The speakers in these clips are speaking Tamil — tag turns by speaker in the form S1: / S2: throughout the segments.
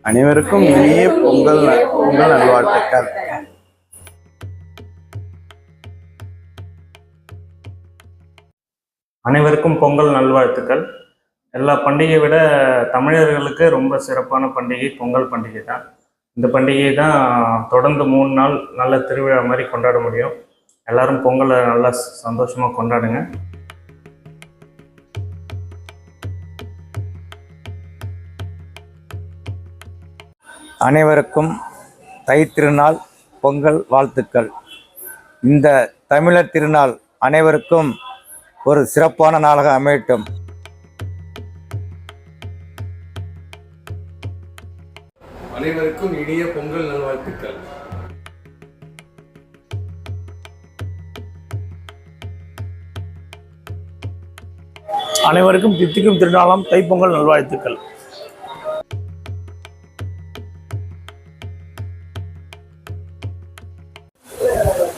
S1: அனைவருக்கும் இனிய பொங்கல் நல்வாழ்த்துக்கள்.
S2: அனைவருக்கும் பொங்கல் நல்வாழ்த்துக்கள். எல்லா பண்டிகையை விட தமிழர்களுக்கு ரொம்ப சிறப்பான பண்டிகை பொங்கல் பண்டிகை தான். இந்த பண்டிகை தான் தொடர்ந்து 3 நாள் நல்ல திருவிழா மாதிரி கொண்டாட முடியும். எல்லாரும் பொங்கலை நல்லா சந்தோஷமாக கொண்டாடுங்க.
S3: அனைவருக்கும் தை திருநாள் பொங்கல் வாழ்த்துக்கள். இந்த தமிழர் திருநாள் அனைவருக்கும் ஒரு சிறப்பான நாளாக அமையட்டும்.
S4: அனைவருக்கும் இனிய பொங்கல் நல்வாழ்த்துக்கள்.
S5: அனைவருக்கும் தித்திக்கும் திருநாளாம் தைப்பொங்கல் நல்வாழ்த்துக்கள்.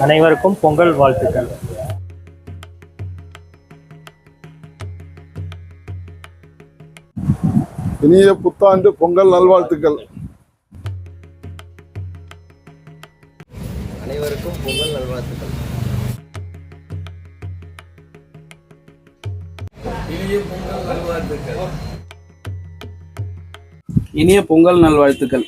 S6: அனைவருக்கும் பொங்கல் வாழ்த்துக்கள்.
S7: இனிய புத்தாண்டு பொங்கல் நல்வாழ்த்துக்கள்.
S3: அனைவருக்கும் பொங்கல் நல்வாழ்த்துக்கள்.
S4: இனிய பொங்கல் நல்வாழ்த்துக்கள்.
S1: இனிய பொங்கல் நல்வாழ்த்துக்கள்.